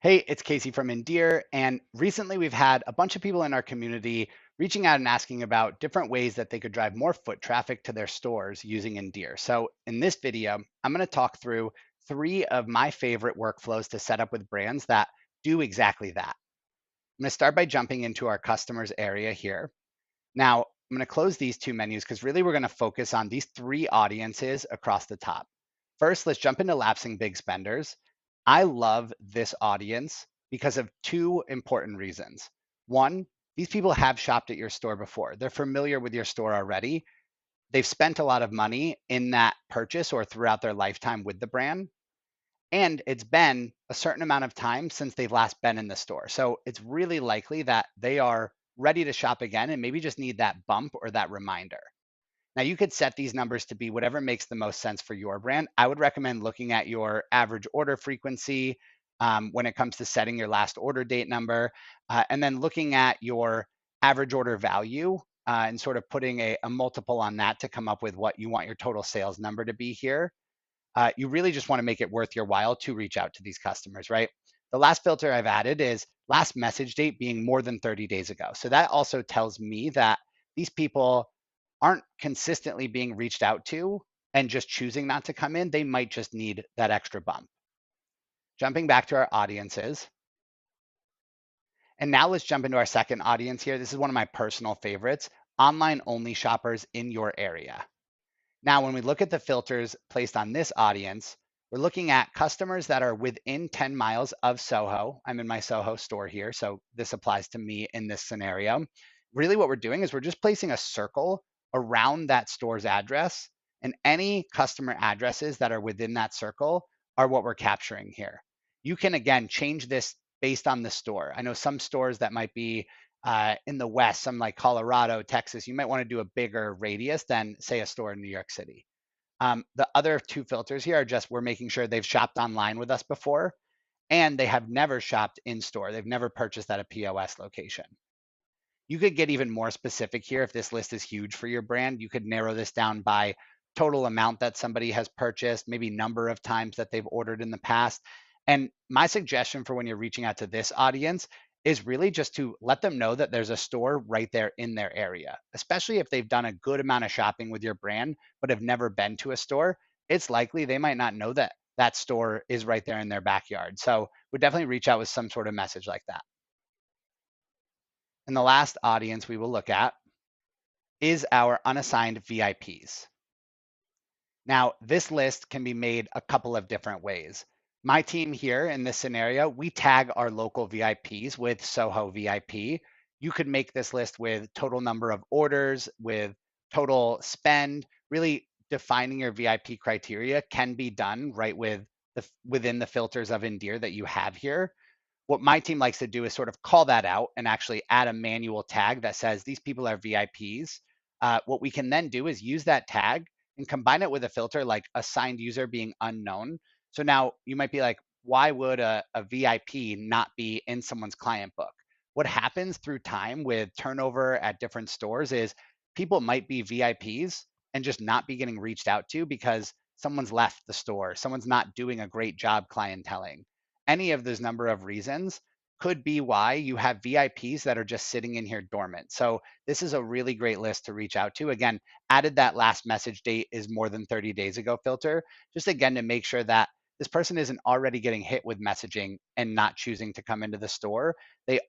Hey, it's Casey from Endear, and recently we've had a bunch of people in our community reaching out and asking about different ways that they could drive more foot traffic to their stores using Endear. So in this video, I'm going to talk through three of my favorite workflows to set up with brands that do exactly that. I'm going to start by jumping into our customers area here. Now, I'm going to close these two menus because really we're going to focus on these three audiences across the top. First, let's jump into lapsing big spenders. I love this audience because of two important reasons. One, these people have shopped at your store before. They're familiar with your store already. They've spent a lot of money in that purchase or throughout their lifetime with the brand. And it's been a certain amount of time since they've last been in the store. So it's really likely that they are ready to shop again and maybe just need that bump or that reminder. Now, you could set these numbers to be whatever makes the most sense for your brand. I would recommend looking at your average order frequency when it comes to setting your last order date number, and then looking at your average order value and sort of putting a multiple on that to come up with what you want your total sales number to be here. You really just want to make it worth your while to reach out to these customers, right? The last filter I've added is last message date being more than 30 days ago. So that also tells me that these people aren't consistently being reached out to and just choosing not to come in. They might just need that extra bump. Jumping back to our audiences. And now let's jump into our second audience here. This is one of my personal favorites, online only shoppers in your area. Now, when we look at the filters placed on this audience, we're looking at customers that are within 10 miles of Soho. I'm in my Soho store here, so this applies to me in this scenario. Really, what we're doing is we're just placing a circle around that store's address, and any customer addresses that are within that circle are what we're capturing here. You can, again, change this based on the store. I know some stores that might be in the West, some like Colorado, Texas, you might want to do a bigger radius than, say, a store in New York City. The other two filters here are just we're making sure they've shopped online with us before and they have never shopped in store. They've never purchased at a POS location. You could get even more specific here if this list is huge for your brand. You could narrow this down by total amount that somebody has purchased, maybe number of times that they've ordered in the past. And my suggestion for when you're reaching out to this audience is really just to let them know that there's a store right there in their area, especially if they've done a good amount of shopping with your brand, but have never been to a store. It's likely they might not know that that store is right there in their backyard. So would definitely reach out with some sort of message like that. And the last audience we will look at is our unassigned VIPs. Now, this list can be made a couple of different ways. My team here in this scenario, we tag our local VIPs with Soho VIP. You could make this list with total number of orders, with total spend. Really defining your VIP criteria can be done right within the filters of Endear that you have here. What my team likes to do is sort of call that out and actually add a manual tag that says these people are VIPs. What we can then do is use that tag and combine it with a filter like assigned user being unknown. So now you might be like, why would a VIP not be in someone's client book? What happens through time with turnover at different stores is people might be VIPs and just not be getting reached out to because someone's left the store, someone's not doing a great job clienteling. Any of those number of reasons could be why you have VIPs that are just sitting in here dormant. So this is a really great list to reach out to. Again, added that last message date is more than 30 days ago filter, just again to make sure that this person isn't already getting hit with messaging and not choosing to come into the store. They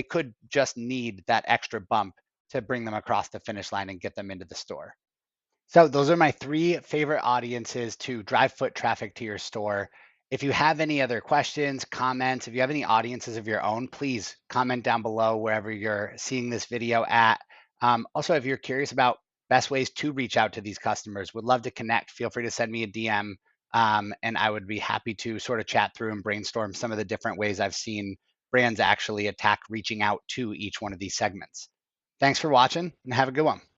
could just need that extra bump to bring them across the finish line and get them into the store. So those are my three favorite audiences to drive foot traffic to your store. If you have any other questions, comments, if you have any audiences of your own, please comment down below wherever you're seeing this video at. Also, if you're curious about best ways to reach out to these customers, would love to connect. Feel free to send me a DM, and I would be happy to sort of chat through and brainstorm some of the different ways I've seen brands actually attack reaching out to each one of these segments. Thanks for watching and have a good one.